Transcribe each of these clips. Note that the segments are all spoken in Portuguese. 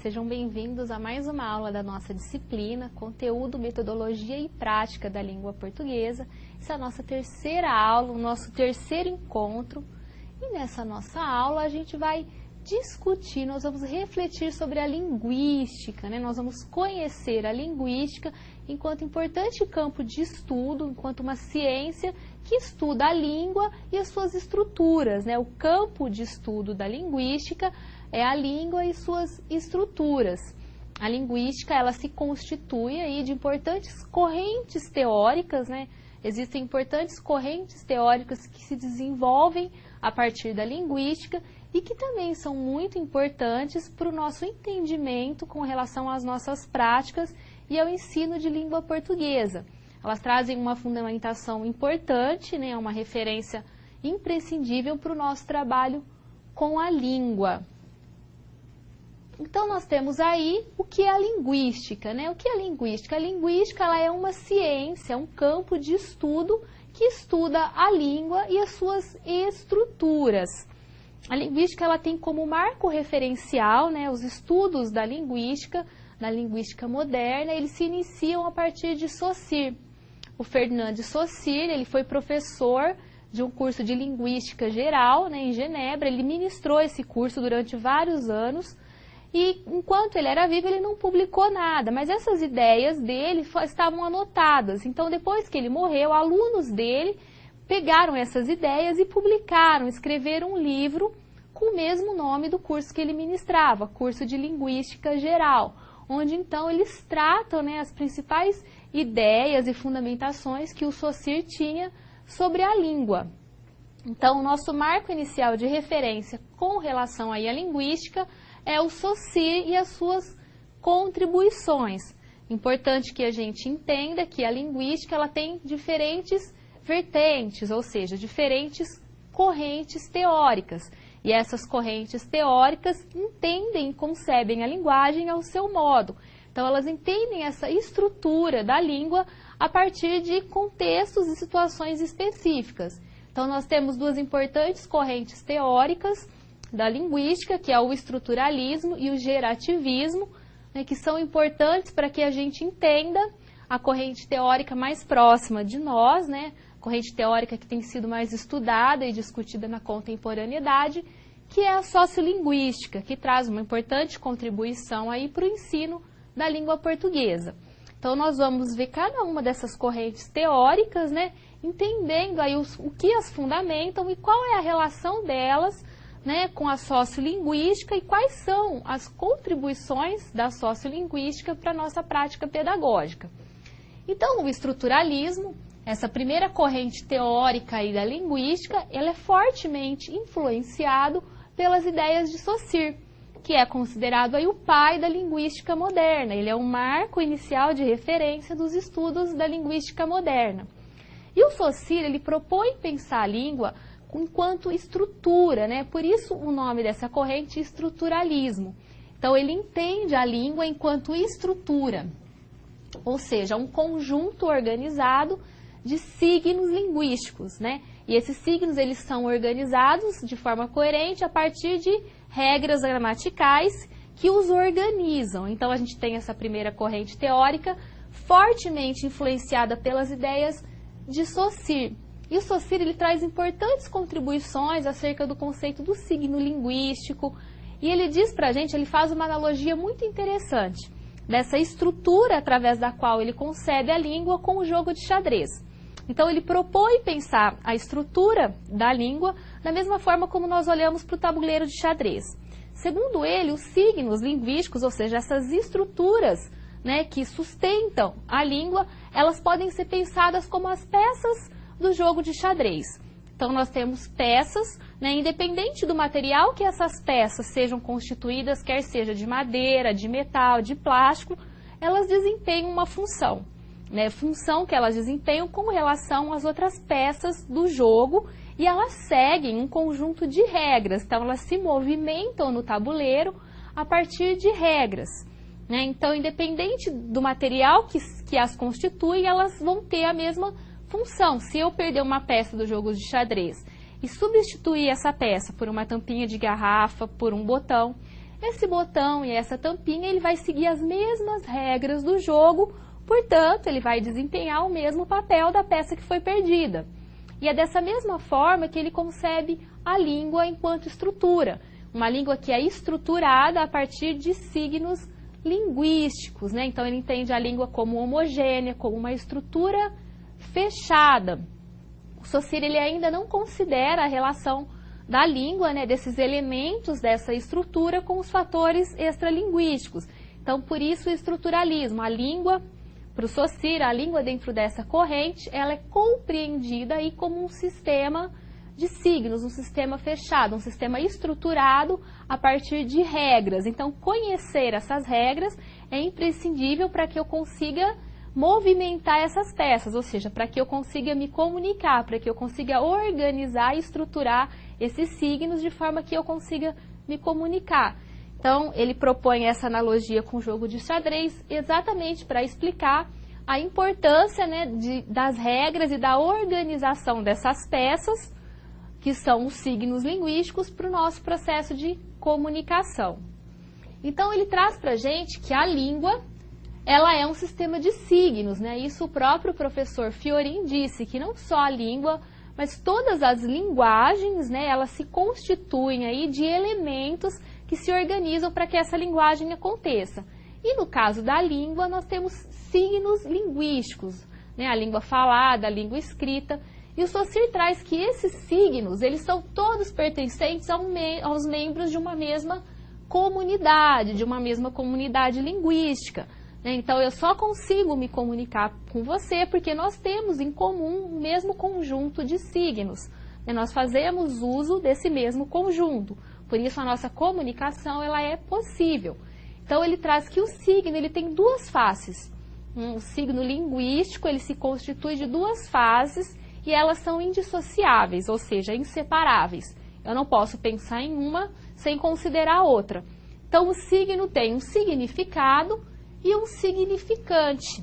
sejam bem-vindos a mais uma aula da nossa disciplina, Conteúdo, Metodologia e Prática da Língua Portuguesa. Essa é a nossa terceira aula, o nosso terceiro encontro. E nessa nossa aula a gente vai discutir, nós vamos refletir sobre a linguística, né? Nós vamos conhecer a linguística enquanto importante campo de estudo, enquanto uma ciência que estuda a língua e as suas estruturas, né? O campo de estudo da linguística é a língua e suas estruturas. A linguística, ela se constitui aí de importantes correntes teóricas, né? Existem importantes correntes teóricas que se desenvolvem a partir da linguística e que também são muito importantes para o nosso entendimento com relação às nossas práticas e ao ensino de língua portuguesa. Elas trazem uma fundamentação importante, né? Uma referência imprescindível para o nosso trabalho com a língua. Então, nós temos aí o que é a linguística, né? O que é a linguística? A linguística, ela é uma ciência, um campo de estudo que estuda a língua e as suas estruturas. A linguística, ela tem como marco referencial, né, os estudos da linguística, na linguística moderna, eles se iniciam a partir de Saussure. O Ferdinand de Saussure, ele foi professor de um curso de linguística geral, né, em Genebra. Ele ministrou esse curso durante vários anos e, enquanto ele era vivo, ele não publicou nada, mas essas ideias dele estavam anotadas. Então, depois que ele morreu, alunos dele pegaram essas ideias e publicaram, escreveram um livro com o mesmo nome do curso que ele ministrava, curso de linguística geral, onde então eles tratam, né, as principais ideias e fundamentações que o Saussure tinha sobre a língua. Então, o nosso marco inicial de referência com relação aí à linguística é o Saussure e as suas contribuições. Importante que a gente entenda que a linguística, ela tem diferentes vertentes, ou seja, diferentes correntes teóricas. E essas correntes teóricas entendem e concebem a linguagem ao seu modo. Então, elas entendem essa estrutura da língua a partir de contextos e situações específicas. Então, nós temos duas importantes correntes teóricas da linguística, que é o estruturalismo e o gerativismo, né, que são importantes para que a gente entenda a corrente teórica mais próxima de nós, né, corrente teórica que tem sido mais estudada e discutida na contemporaneidade, que é a sociolinguística, que traz uma importante contribuição aí para o ensino da língua portuguesa. Então, nós vamos ver cada uma dessas correntes teóricas, né, entendendo aí o que as fundamentam e qual é a relação delas, né, com a sociolinguística e quais são as contribuições da sociolinguística para a nossa prática pedagógica. Então, o estruturalismo, essa primeira corrente teórica aí da linguística, ela é fortemente influenciado pelas ideias de Saussure, que é considerado aí o pai da linguística moderna. Ele é um marco inicial de referência dos estudos da linguística moderna. E o Saussure, ele propõe pensar a língua enquanto estrutura, né? Por isso o nome dessa corrente, estruturalismo. Então, ele entende a língua enquanto estrutura, ou seja, um conjunto organizado de signos linguísticos, né? E esses signos, eles são organizados de forma coerente a partir de regras gramaticais que os organizam. Então, a gente tem essa primeira corrente teórica fortemente influenciada pelas ideias de Saussure. E o Saussure, ele traz importantes contribuições acerca do conceito do signo linguístico. E ele diz pra gente, ele faz uma analogia muito interessante dessa estrutura através da qual ele concebe a língua com o jogo de xadrez. Então, ele propõe pensar a estrutura da língua da mesma forma como nós olhamos para o tabuleiro de xadrez. Segundo ele, os signos linguísticos, ou seja, essas estruturas, né, que sustentam a língua, elas podem ser pensadas como as peças do jogo de xadrez. Então, nós temos peças, né, independente do material que essas peças sejam constituídas, quer seja de madeira, de metal, de plástico, elas desempenham uma função. Né, função que elas desempenham com relação às outras peças do jogo e elas seguem um conjunto de regras. Então, elas se movimentam no tabuleiro a partir de regras. Né? Então, independente do material que as constitui, elas vão ter a mesma função. Se eu perder uma peça do jogo de xadrez e substituir essa peça por uma tampinha de garrafa, por um botão, esse botão e essa tampinha, ele vai seguir as mesmas regras do jogo, portanto, ele vai desempenhar o mesmo papel da peça que foi perdida. E é dessa mesma forma que ele concebe a língua enquanto estrutura. Uma língua que é estruturada a partir de signos linguísticos, né? Então, ele entende a língua como homogênea, como uma estrutura fechada. O Saussure, ele ainda não considera a relação da língua, né, desses elementos dessa estrutura com os fatores extralinguísticos. Então, por isso o estruturalismo. A língua, para o Saussure, a língua dentro dessa corrente, ela é compreendida aí como um sistema de signos, um sistema fechado, um sistema estruturado a partir de regras. Então, conhecer essas regras é imprescindível para que eu consiga movimentar essas peças, ou seja, para que eu consiga me comunicar, para que eu consiga organizar e estruturar esses signos de forma que eu consiga me comunicar. Então, ele propõe essa analogia com o jogo de xadrez exatamente para explicar a importância, né, das regras e da organização dessas peças, que são os signos linguísticos, para o nosso processo de comunicação. Então, ele traz para a gente que a língua, ela é um sistema de signos, né? Isso o próprio professor Fiorin disse, que não só a língua, mas todas as linguagens, né, elas se constituem aí de elementos que se organizam para que essa linguagem aconteça. E no caso da língua, nós temos signos linguísticos, né? A língua falada, a língua escrita. E o Saussure traz que esses signos, eles são todos pertencentes aos membros de uma mesma comunidade linguística. Então, eu só consigo me comunicar com você porque nós temos em comum o mesmo conjunto de signos. Nós fazemos uso desse mesmo conjunto. Por isso, a nossa comunicação ela é possível. Então, ele traz que o signo ele tem duas faces. O signo linguístico ele se constitui de duas fases e elas são indissociáveis, ou seja, inseparáveis. Eu não posso pensar em uma sem considerar a outra. Então, o signo tem um significado e um significante.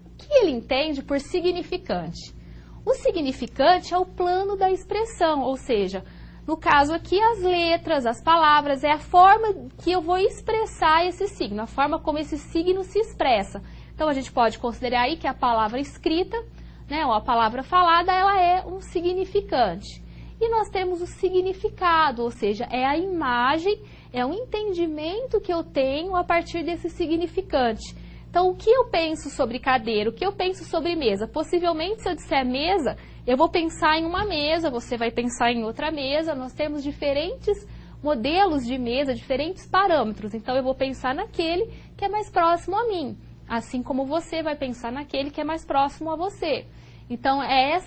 O que ele entende por significante? O significante é o plano da expressão, ou seja, no caso aqui as letras, as palavras, é a forma que eu vou expressar esse signo, a forma como esse signo se expressa. Então a gente pode considerar aí que a palavra escrita, né, ou a palavra falada, ela é um significante. E nós temos o significado, ou seja, é a imagem, é um entendimento que eu tenho a partir desse significante. Então, o que eu penso sobre cadeira, o que eu penso sobre mesa? Possivelmente, se eu disser mesa, eu vou pensar em uma mesa, você vai pensar em outra mesa. Nós temos diferentes modelos de mesa, diferentes parâmetros. Então, eu vou pensar naquele que é mais próximo a mim, assim como você vai pensar naquele que é mais próximo a você. Então, é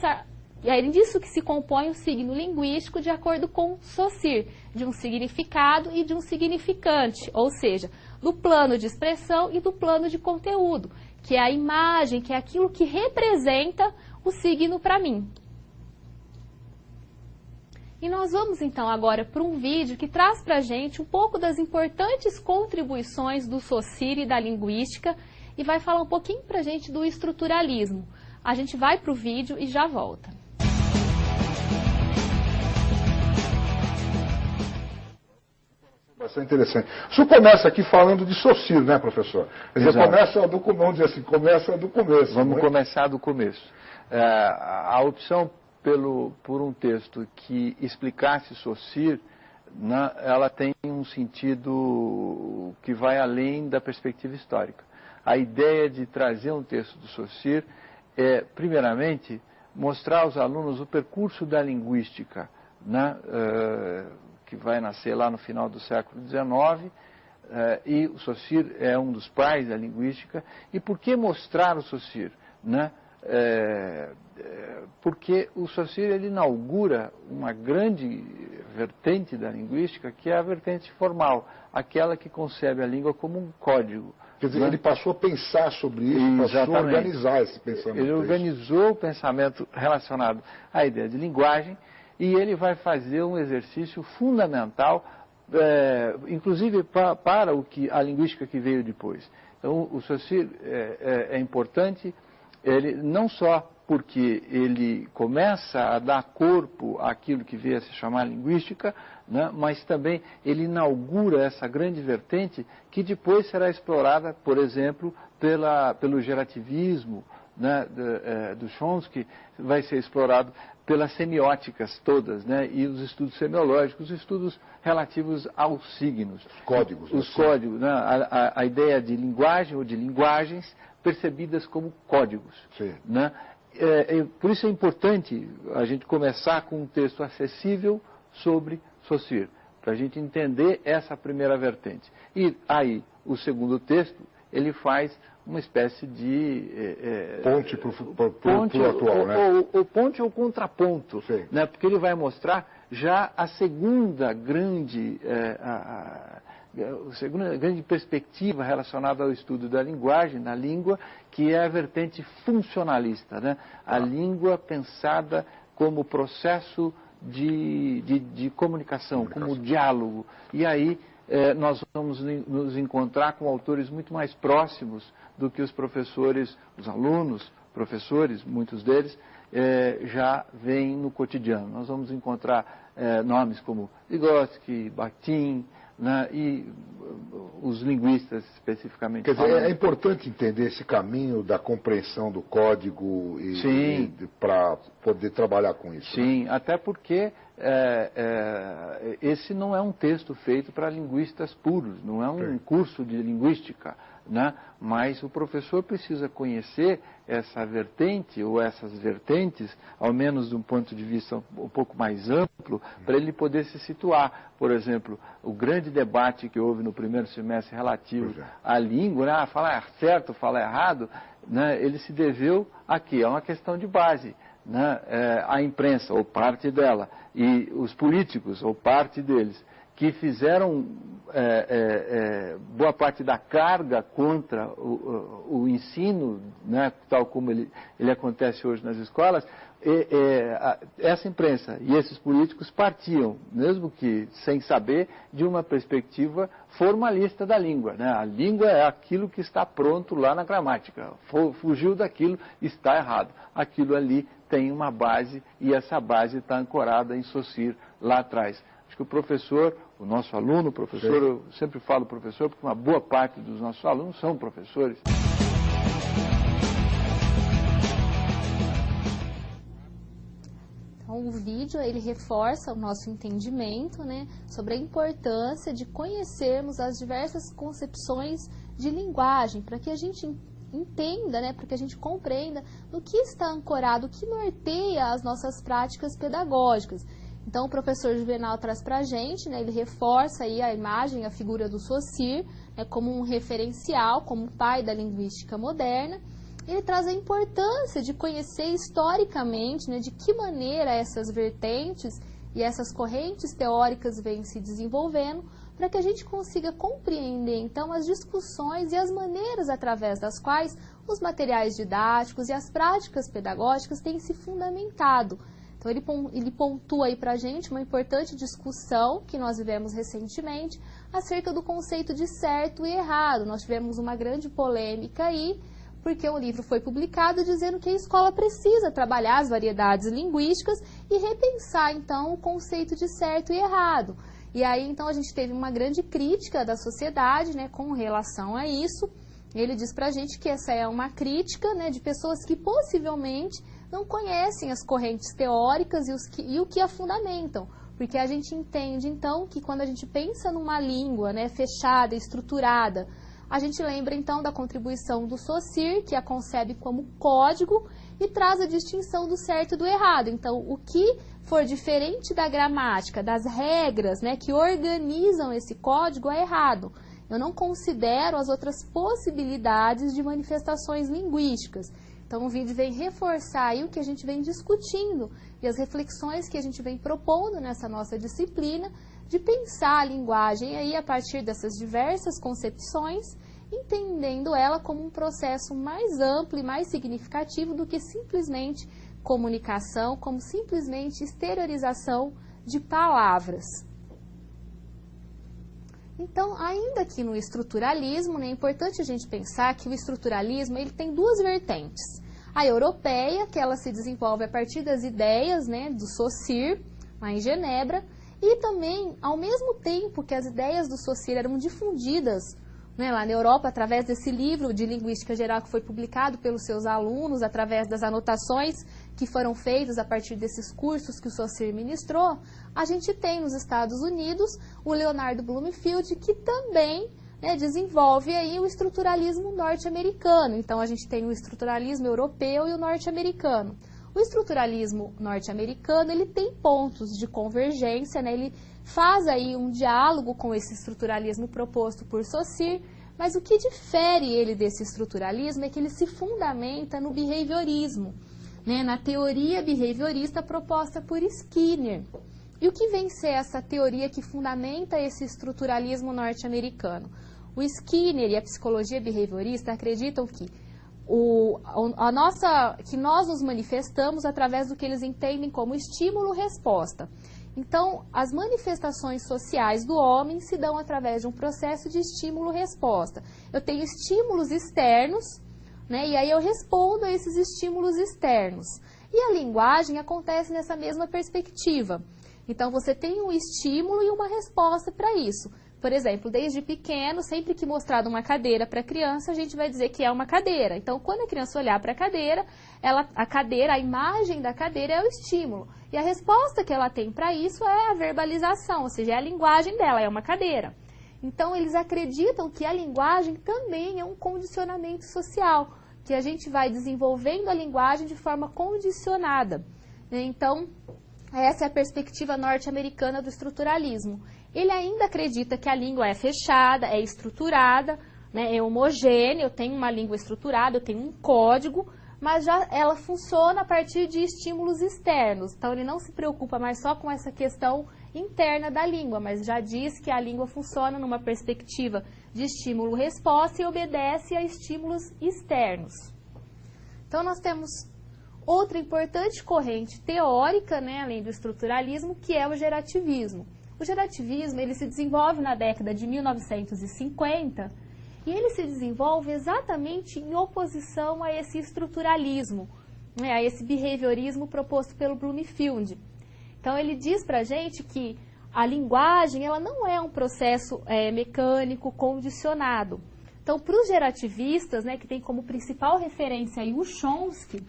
disso que se compõe o signo linguístico de acordo com Saussure, de um significado e de um significante, ou seja, do plano de expressão e do plano de conteúdo, que é a imagem, que é aquilo que representa o signo para mim. E nós vamos então agora para um vídeo que traz para a gente um pouco das importantes contribuições do Saussure e da linguística e vai falar um pouquinho para a gente do estruturalismo. A gente vai para o vídeo e já volta. Bastante interessante. O senhor começa aqui falando de Saussure, né, professor? Quer dizer, vamos dizer assim, começa do começo. Vamos começar do começo. A opção por um texto que explicasse Saussure, ela tem um sentido que vai além da perspectiva histórica. A ideia de trazer um texto do Saussure é, primeiramente, mostrar aos alunos o percurso da linguística, né, que vai nascer lá no final do século XIX, e o Saussure é um dos pais da linguística. E por que mostrar o Saussure? Né? Porque o Saussure ele inaugura uma grande vertente da linguística, que é a vertente formal, aquela que concebe a língua como um código. Quer dizer, ele passou a pensar sobre isso, passou a organizar esse pensamento. Ele organizou o pensamento relacionado à ideia de linguagem, e ele vai fazer um exercício fundamental, inclusive para a linguística que veio depois. Então, o Saussure é importante, ele não só porque ele começa a dar corpo àquilo que veio a se chamar linguística, né? Mas também ele inaugura essa grande vertente que depois será explorada, por exemplo, pelo gerativismo, né, do Chomsky, vai ser explorado pelas semióticas todas, né, e os estudos semiológicos, os estudos relativos aos signos. Os códigos. Os códigos, né, a ideia de linguagem ou de linguagens percebidas como códigos. Sim. Né? Por isso é importante a gente começar com um texto acessível sobre Saussure, para a gente entender essa primeira vertente. E aí, o segundo texto, ele faz uma espécie de... ponte para o atual, né? Ou ponte ou contraponto, Sim. né? Porque ele vai mostrar já a segunda grande... a segunda grande perspectiva relacionada ao estudo da linguagem, da língua, que é a vertente funcionalista, né? A língua pensada como processo de comunicação, como diálogo. E aí nós vamos nos encontrar com autores muito mais próximos do que os professores, os alunos, professores, muitos deles, já veem no cotidiano. Nós vamos encontrar nomes como Vygotsky, Bakhtin, né, e os linguistas especificamente. Quer dizer, é importante entender esse caminho da compreensão do código para poder trabalhar com isso. Sim, né? Até porque esse não é um texto feito para linguistas puros, não é um curso de linguística, né? Mas o professor precisa conhecer essa vertente ou essas vertentes, ao menos de um ponto de vista um pouco mais amplo, para ele poder se situar. Por exemplo, o grande debate que houve no primeiro semestre relativo à língua, né? Falar certo, falar errado, né? Ele se deveu a quê? A uma questão de base. Né? A imprensa, ou parte dela, e os políticos, ou parte deles, que fizeram boa parte da carga contra o ensino, né, tal como ele acontece hoje nas escolas, essa imprensa e esses políticos partiam, mesmo que sem saber, de uma perspectiva formalista da língua. Né? A língua é aquilo que está pronto lá na gramática. Fugiu daquilo, está errado. Aquilo ali tem uma base e essa base está ancorada em Saussure lá atrás. Acho que o professor, o nosso aluno, o professor, eu sempre falo professor, porque uma boa parte dos nossos alunos são professores. Então, o vídeo, ele reforça o nosso entendimento, né, sobre a importância de conhecermos as diversas concepções de linguagem, para que a gente entenda, né, para que a gente compreenda no que está ancorado, o que norteia as nossas práticas pedagógicas. Então, o professor Juvenal traz para a gente, né, ele reforça aí a imagem, a figura do Saussure, né, como um referencial, como um pai da linguística moderna. Ele traz a importância de conhecer historicamente, né, de que maneira essas vertentes e essas correntes teóricas vêm se desenvolvendo, para que a gente consiga compreender, então, as discussões e as maneiras através das quais os materiais didáticos e as práticas pedagógicas têm se fundamentado. Então, ele pontua aí para a gente uma importante discussão que nós vivemos recentemente acerca do conceito de certo e errado. Nós tivemos uma grande polêmica aí, porque o livro foi publicado dizendo que a escola precisa trabalhar as variedades linguísticas e repensar, então, o conceito de certo e errado. E aí, então, a gente teve uma grande crítica da sociedade, né, com relação a isso. Ele diz para a gente que essa é uma crítica, né, de pessoas que possivelmente não conhecem as correntes teóricas e o que a fundamentam. Porque a gente entende, então, que quando a gente pensa numa língua, né, fechada, estruturada, a gente lembra, então, da contribuição do Saussure, que a concebe como código e traz a distinção do certo e do errado. Então, o que for diferente da gramática, das regras, né, que organizam esse código é errado. Eu não considero as outras possibilidades de manifestações linguísticas. Então, o vídeo vem reforçar aí o que a gente vem discutindo e as reflexões que a gente vem propondo nessa nossa disciplina de pensar a linguagem aí a partir dessas diversas concepções, entendendo ela como um processo mais amplo e mais significativo do que simplesmente comunicação, como simplesmente exteriorização de palavras. Então, ainda aqui no estruturalismo, né, é importante a gente pensar que o estruturalismo ele tem duas vertentes. A europeia, que ela se desenvolve a partir das ideias, né, do Saussure, lá em Genebra, e também, ao mesmo tempo que as ideias do Saussure eram difundidas, né, lá na Europa, através desse livro de linguística geral que foi publicado pelos seus alunos, através das anotações que foram feitas a partir desses cursos que o Saussure ministrou, a gente tem nos Estados Unidos o Leonard Bloomfield, que também, né, desenvolve aí o estruturalismo norte-americano. Então, a gente tem o estruturalismo europeu e o norte-americano. O estruturalismo norte-americano, ele tem pontos de convergência, né, ele faz aí um diálogo com esse estruturalismo proposto por Saussure, mas o que difere ele desse estruturalismo é que ele se fundamenta no behaviorismo, né, na teoria behaviorista proposta por Skinner. E o que vem ser essa teoria que fundamenta esse estruturalismo norte-americano? O Skinner e a psicologia behaviorista acreditam que que nós nos manifestamos através do que eles entendem como estímulo-resposta. Então, as manifestações sociais do homem se dão através de um processo de estímulo-resposta. Eu tenho estímulos externos, né, e aí eu respondo a esses estímulos externos. E a linguagem acontece nessa mesma perspectiva. Então, você tem um estímulo e uma resposta para isso. Por exemplo, desde pequeno, sempre que mostrado uma cadeira para a criança, a gente vai dizer que é uma cadeira. Então, quando a criança olhar para a cadeira, a imagem da cadeira é o estímulo. E a resposta que ela tem para isso é a verbalização, ou seja, é a linguagem dela, é uma cadeira. Então, eles acreditam que a linguagem também é um condicionamento social, que a gente vai desenvolvendo a linguagem de forma condicionada. Então, essa é a perspectiva norte-americana do estruturalismo. Ele ainda acredita que a língua é fechada, é estruturada, né, é homogênea, eu tenho uma língua estruturada, eu tenho um código, mas já ela funciona a partir de estímulos externos. Então, ele não se preocupa mais só com essa questão interna da língua, mas já diz que a língua funciona numa perspectiva de estímulo-resposta e obedece a estímulos externos. Então, nós temos outra importante corrente teórica, né, além do estruturalismo, que é o gerativismo. O gerativismo ele se desenvolve na década de 1950 e ele se desenvolve exatamente em oposição a esse estruturalismo, né, a esse behaviorismo proposto pelo Bloomfield. Então, ele diz para a gente que a linguagem ela não é um processo mecânico condicionado. Então, para os gerativistas, né, que tem como principal referência aí o Chomsky,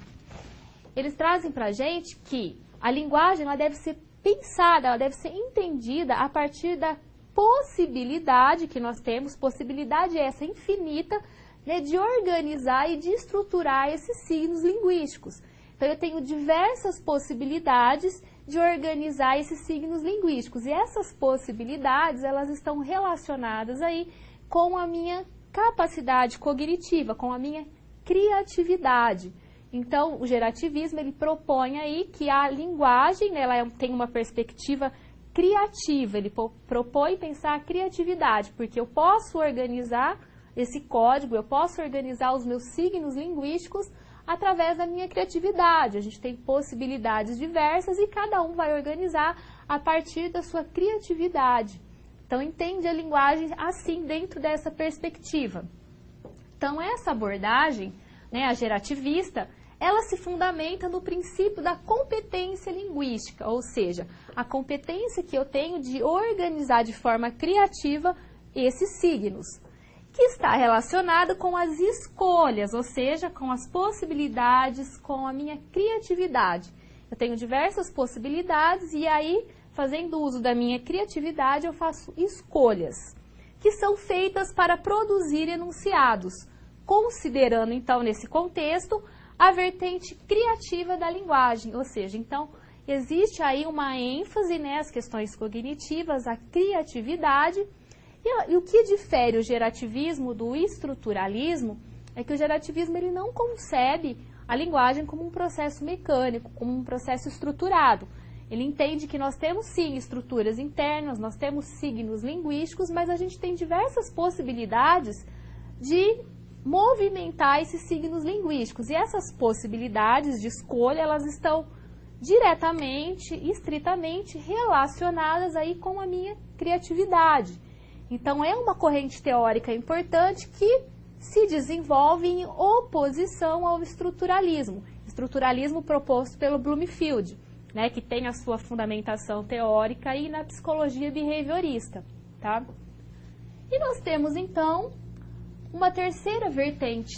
eles trazem para a gente que a linguagem ela deve ser pensada, ela deve ser entendida a partir da possibilidade que nós temos, possibilidade essa infinita, né, de organizar e de estruturar esses signos linguísticos. Então, eu tenho diversas possibilidades de organizar esses signos linguísticos. E essas possibilidades, elas estão relacionadas aí com a minha capacidade cognitiva, com a minha criatividade. Então, o gerativismo, ele propõe aí que a linguagem, né, ela tem uma perspectiva criativa, ele propõe pensar a criatividade, porque eu posso organizar esse código, eu posso organizar os meus signos linguísticos através da minha criatividade. A gente tem possibilidades diversas e cada um vai organizar a partir da sua criatividade. Então, entende a linguagem assim, dentro dessa perspectiva. Então, essa abordagem, né, a gerativista, ela se fundamenta no princípio da competência linguística, ou seja, a competência que eu tenho de organizar de forma criativa esses signos, que está relacionado com as escolhas, ou seja, com as possibilidades, com a minha criatividade. Eu tenho diversas possibilidades e aí, fazendo uso da minha criatividade, eu faço escolhas, que são feitas para produzir enunciados, considerando, então, nesse contexto, a vertente criativa da linguagem, ou seja, então, existe aí uma ênfase, né, as questões cognitivas, a criatividade, e o que difere o gerativismo do estruturalismo é que o gerativismo ele não concebe a linguagem como um processo mecânico, como um processo estruturado. Ele entende que nós temos, sim, estruturas internas, nós temos signos linguísticos, mas a gente tem diversas possibilidades de movimentar esses signos linguísticos. E essas possibilidades de escolha, elas estão diretamente, estritamente relacionadas aí com a minha criatividade. Então, é uma corrente teórica importante que se desenvolve em oposição ao estruturalismo proposto pelo Bloomfield, né, que tem a sua fundamentação teórica aí na psicologia behaviorista, tá? E nós temos, então, uma terceira vertente